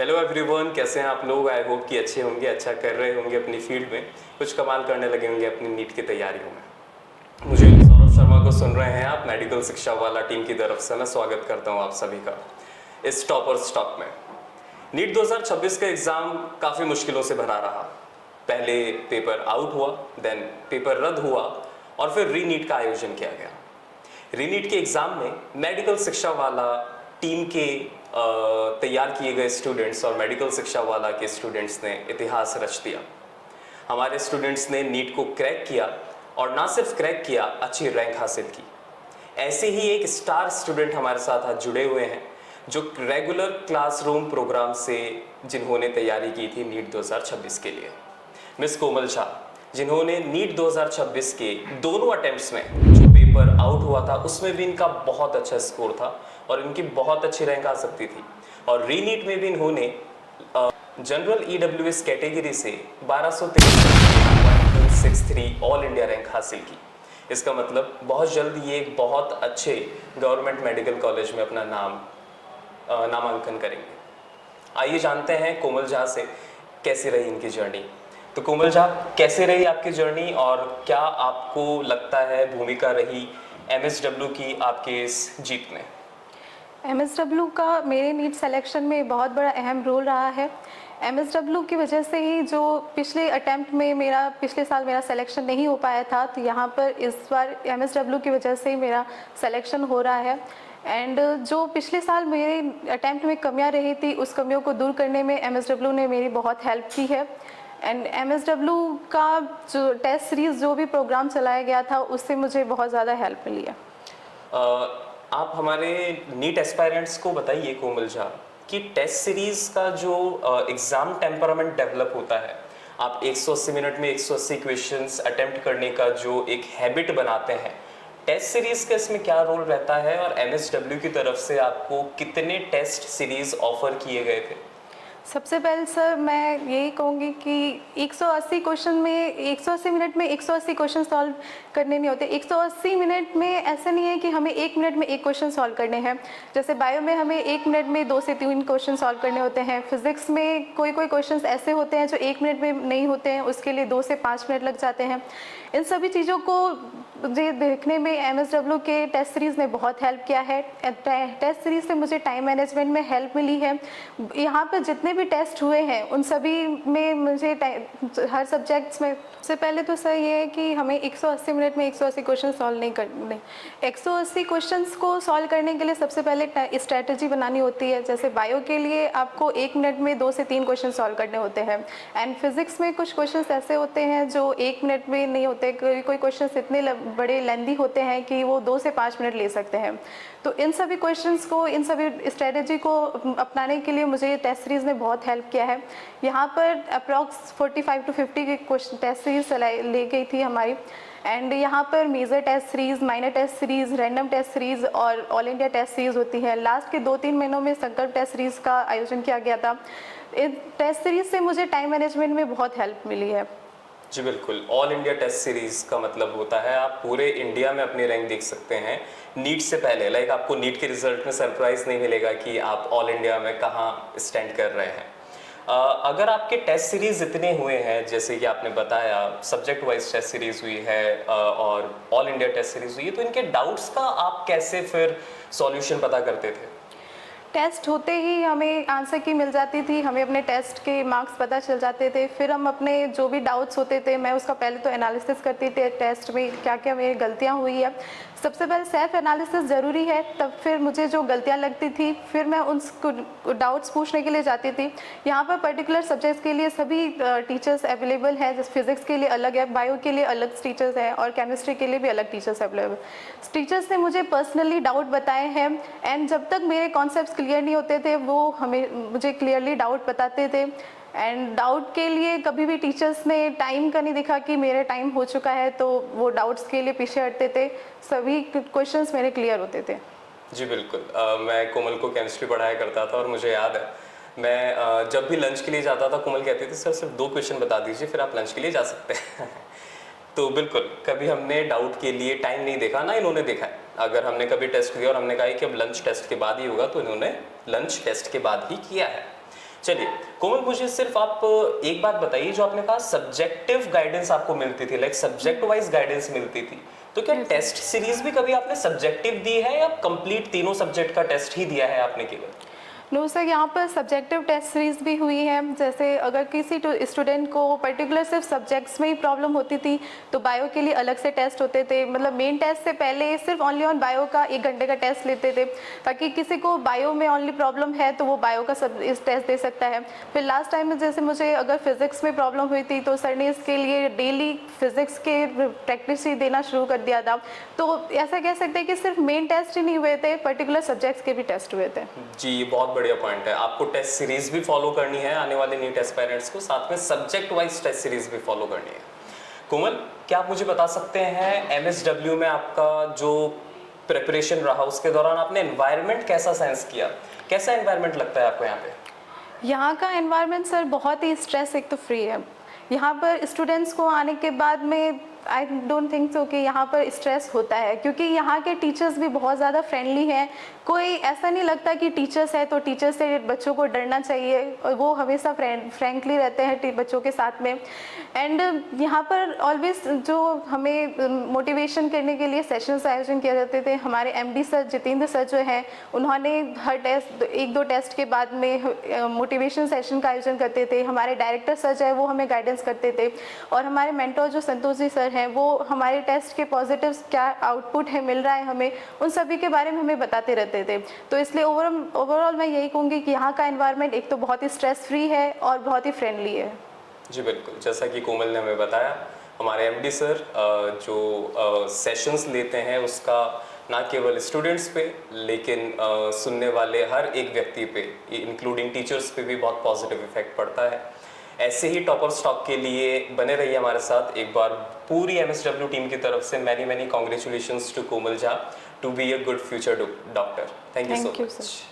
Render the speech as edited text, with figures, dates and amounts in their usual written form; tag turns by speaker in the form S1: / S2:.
S1: Hello everyone, कैसे हैं आप लोग। आई होप कि अच्छे होंगे, अच्छा कर रहे होंगे अपनी फील्ड में, कुछ कमाल करने लगे होंगे अपनी नीट की तैयारियों में। मुझे सौरभ शर्मा को सुन रहे हैं आप, मेडिकल शिक्षा वाला टीम की तरफ से मैं स्वागत करता हूं आप सभी का इस टॉपर्स टॉक में। नीट 2026 का एग्ज़ाम काफ़ी मुश्किलों से भरा रहा। पहले पेपर आउट हुआ, देन पेपर रद्द हुआ और फिर रीनीट का आयोजन किया गया। रीनीट के एग्ज़ाम में मेडिकल शिक्षा वाला टीम के तैयार किए गए स्टूडेंट्स और मेडिकल शिक्षा वाला के स्टूडेंट्स ने इतिहास रच दिया। हमारे स्टूडेंट्स ने नीट को क्रैक किया और ना सिर्फ क्रैक किया, अच्छी रैंक हासिल की। ऐसे ही एक स्टार स्टूडेंट हमारे साथ आज जुड़े हुए हैं जो रेगुलर क्लासरूम प्रोग्राम से जिन्होंने तैयारी की थी नीट 2026 के लिए, मिस कोमल झा, जिन्होंने नीट 2026 के दोनों अटेम्प्ट्स में जो पेपर आउट हुआ था उसमें भी इनका बहुत अच्छा स्कोर था और इनकी बहुत अच्छी रैंक आ सकती थी। और रीनीट में भी इन्होंने जनरल ईडब्ल्यूएस कैटेगरी से 1263 ऑल इंडिया रैंक हासिल की। इसका मतलब बहुत जल्द ये एक बहुत अच्छे गवर्नमेंट मेडिकल कॉलेज में अपना नामांकन करेंगे। आइए जानते हैं कोमल झा से कैसी रही इनकी जर्नी। तो कोमल झा, कैसे रही आपकी जर्नी और क्या आपको लगता है भूमिका रही एमएसडब्ल्यू की आपके इस जीत में?
S2: एमएसडब्ल्यू का मेरे नीट सिलेक्शन में बहुत बड़ा अहम रोल रहा है। एमएसडब्ल्यू की वजह से ही जो पिछले अटैम्प्ट में पिछले साल मेरा सिलेक्शन नहीं हो पाया था, तो यहाँ पर इस बार एमएसडब्ल्यू की वजह से ही मेरा सिलेक्शन हो रहा है। एंड जो पिछले साल मेरे अटैम्प्ट में कमियाँ रही थी, उस कमियों को दूर करने में एमएसडब्ल्यू ने मेरी बहुत हेल्प की है। एंड एमएसडब्ल्यू का जो टेस्ट सीरीज़ जो भी प्रोग्राम चलाया गया था, उससे मुझे बहुत ज़्यादा हेल्प मिली है।
S1: आप हमारे नीट एस्पायरेंट्स को बताइए कोमल झा कि टेस्ट सीरीज का जो एग्जाम टेम्परामेंट डेवलप होता है, आप 180 मिनट में 180 क्वेश्चंस अटेम्प्ट करने का जो एक हैबिट बनाते हैं, टेस्ट सीरीज का इसमें क्या रोल रहता है और एमएसडब्ल्यू की तरफ से आपको कितने टेस्ट सीरीज ऑफर किए गए थे?
S2: सबसे पहले सर मैं यही कहूँगी कि 180 क्वेश्चन में 180 मिनट में 180 क्वेश्चन सॉल्व करने नहीं होते। 180 मिनट में ऐसा नहीं है कि हमें 1 मिनट में 1 क्वेश्चन सॉल्व करने हैं। जैसे बायो में हमें 1 मिनट में 2 से 3 क्वेश्चन सॉल्व करने होते हैं। फिजिक्स में कोई क्वेश्चंस ऐसे होते हैं जो 1 मिनट में नहीं होते हैं, उसके लिए 2 से 5 मिनट लग जाते हैं। इन सभी चीज़ों को देखने में एमएसडब्ल्यू के टेस्ट सीरीज़ ने बहुत हेल्प किया है। टेस्ट सीरीज़ से मुझे टाइम मैनेजमेंट में हेल्प मिली है। यहाँ पर जितने भी टेस्ट हुए हैं उन सभी में मुझे हर सब्जेक्ट्स में सबसे पहले तो सर ये है कि हमें 180 मिनट में 180 क्वेश्चन सॉल्व नहीं करने। 180 क्वेश्चंस को सॉल्व करने के लिए सबसे पहले स्ट्रैटेजी बनानी होती है। जैसे बायो के लिए आपको 1 मिनट में 2 से 3 क्वेश्चन सॉल्व करने होते हैं। एंड फिजिक्स में कुछ क्वेश्चंस ऐसे होते हैं जो 1 मिनट में नहीं होते, कोई क्वेश्चंस इतने बड़े लेंदी होते हैं कि वो 2 से 5 मिनट ले सकते हैं। तो इन सभी क्वेश्चंस को, इन सभी स्ट्रेटजी को अपनाने के लिए मुझे टेस्ट सीरीज़ ने बहुत हेल्प किया है। यहाँ पर अप्रॉक्स 45 to 50 की क्वेश्चन टेस्ट सीरीज़ ले गई थी हमारी। एंड यहाँ पर major test series, minor test series, random test series और ऑल इंडिया टेस्ट सीरीज़ होती है। लास्ट के 2-3 महीनों में संकल्प टेस्ट सीरीज़ का आयोजन किया गया था। इस टेस्ट सीरीज़ से मुझे टाइम मैनेजमेंट में बहुत हेल्प मिली है।
S1: जी बिल्कुल, ऑल इंडिया टेस्ट सीरीज का मतलब होता है आप पूरे इंडिया में अपनी रैंक देख सकते हैं नीट से पहले। लाइक आपको नीट के रिजल्ट में सरप्राइज नहीं मिलेगा कि आप ऑल इंडिया में कहाँ स्टैंड कर रहे हैं। अगर आपके टेस्ट सीरीज इतने हुए हैं, जैसे कि आपने बताया सब्जेक्ट वाइज टेस्ट सीरीज हुई है और ऑल इंडिया टेस्ट सीरीज हुई है, तो इनके डाउट्स का आप कैसे फिर सॉल्यूशन पता करते थे?
S2: टेस्ट होते ही हमें आंसर की मिल जाती थी, हमें अपने टेस्ट के मार्क्स पता चल जाते थे। फिर हम अपने जो भी डाउट्स होते थे, मैं उसका पहले तो एनालिसिस करती थी टेस्ट में क्या क्या मेरी गलतियां हुई है। सबसे पहले सेल्फ एनालिसिस ज़रूरी है। तब फिर मुझे जो गलतियां लगती थी फिर मैं उन डाउट्स पूछने के लिए जाती थी। यहाँ पर पर्टिकुलर सब्जेक्ट्स के लिए सभी टीचर्स अवेलेबल हैं। जैसे फिजिक्स के लिए अलग है, बायो के लिए अलग टीचर्स हैं और केमिस्ट्री के लिए भी अलग टीचर्स अवेलेबल। टीचर्स ने मुझे पर्सनली डाउट बताए हैं एंड जब तक मेरे कॉन्सेप्ट्स क्लियर नहीं होते थे वो मुझे क्लियरली डाउट बताते थे। एंड डाउट के लिए कभी भी टीचर्स ने टाइम का नहीं देखा कि मेरे टाइम हो चुका है, तो वो डाउट्स के लिए पीछे हटते थे। सभी क्वेश्चंस मेरे क्लियर होते थे। जी
S1: बिल्कुल, मैं कोमल को केमिस्ट्री पढ़ाया करता था और मुझे याद है मैं जब भी लंच के लिए जाता था कोमल कहती थी सर सिर्फ 2 क्वेश्चन बता दीजिए फिर आप लंच के लिए जा सकते हैं। तो बिल्कुल, कभी हमने डाउट के लिए टाइम नहीं देखा, ना इन्होंने देखा है। अगर हमने कभी टेस्ट किया और हमने कहा कि अब लंच टेस्ट के बाद ही होगा, तो इन्होंने लंच टेस्ट के बाद ही किया है। चलिए कोमल, मुझे सिर्फ आप एक बात बताइए, जो आपने कहा सब्जेक्टिव गाइडेंस आपको मिलती थी, लाइक सब्जेक्ट वाइज गाइडेंस मिलती थी, तो क्या टेस्ट सीरीज भी कभी आपने सब्जेक्टिव दी है या कंप्लीट तीनों सब्जेक्ट का टेस्ट ही दिया है आपने केवल?
S2: नो सर, यहाँ पर सब्जेक्टिव टेस्ट सीरीज भी हुई है। जैसे अगर किसी स्टूडेंट को पर्टिकुलर सिर्फ सब्जेक्ट्स में ही प्रॉब्लम होती थी तो बायो के लिए अलग से टेस्ट होते थे। मतलब मेन टेस्ट से पहले सिर्फ ओनली ऑन बायो का 1 घंटे का टेस्ट लेते थे, ताकि किसी को बायो में ओनली प्रॉब्लम है तो वो बायो का सब इस टेस्ट दे सकता है। फिर लास्ट टाइम में जैसे मुझे अगर फिजिक्स में प्रॉब्लम हुई थी तो सर ने इसके लिए डेली फिजिक्स के प्रैक्टिस ही देना शुरू कर दिया था। तो ऐसा कह सकते हैं कि सिर्फ मेन टेस्ट ही नहीं हुए थे, पर्टिकुलर सब्जेक्ट्स के भी टेस्ट हुए थे।
S1: जी, ये बहुत बढ़िया पॉइंट है। आपको टेस्ट सीरीज भी फॉलो करनी है आने वाले नीट एस्पायरेंट्स को, साथ में सब्जेक्ट वाइज टेस्ट सीरीज भी फॉलो करनी है। कोमल, क्या आप मुझे बता सकते हैं MSW में आपका जो प्रिपरेशन रहा उसके दौरान आपने एनवायरनमेंट कैसा सेंस किया? कैसा एनवायरनमेंट लगता है आपको यहाँ पे?
S2: यहाँ का एनवायरनमेंट सर बहुत ही स्ट्रेस एक तो फ्री है। यहाँ पर स्टूडेंट्स को आने के बाद में आई डोंट थिंक सो कि यहाँ पर स्ट्रेस होता है, क्योंकि यहाँ के टीचर्स भी बहुत ज़्यादा फ्रेंडली हैं। कोई ऐसा नहीं लगता कि टीचर्स है तो टीचर से बच्चों को डरना चाहिए, और वो हमेशा फ्रेंकली रहते हैं बच्चों के साथ में। एंड यहाँ पर ऑलवेज जो हमें मोटिवेशन करने के लिए सेशंस आयोजन किए जाते थे। हमारे MD सर जितेंद्र सर जो हैं, उन्होंने हर टेस्ट 1-2 टेस्ट के बाद में मोटिवेशन सेशन का आयोजन करते थे। हमारे डायरेक्टर सर जो है वो हमें गाइडेंस करते थे, और हमारे मेंटोर जो संतोष जी सर हैं वो हमारे टेस्ट के पॉजिटिव्स क्या आउटपुट है मिल रहा है हमें, उन सभी के बारे में हमें बताते रहते थे। तो इसलिए ओवरऑल मैं यही कहूँगी कि यहाँ का एनवायरनमेंट एक तो बहुत ही स्ट्रेस फ्री है और बहुत ही फ्रेंडली है।
S1: जी बिल्कुल, जैसा कि कोमल ने हमें बताया, हमारे MD सर जो सेशंस लेते हैं उसका ना केवल स्टूडेंट्स पे लेकिन सुनने वाले हर एक व्यक्ति पे, इंक्लूडिंग टीचर्स पे भी बहुत पॉजिटिव इफेक्ट पड़ता है। ऐसे ही टॉपर स्टॉक के लिए बने रहिए हमारे साथ। एक बार पूरी MSW टीम की तरफ से many congratulations to Komal Jha to be a good future doctor. Thank you so much.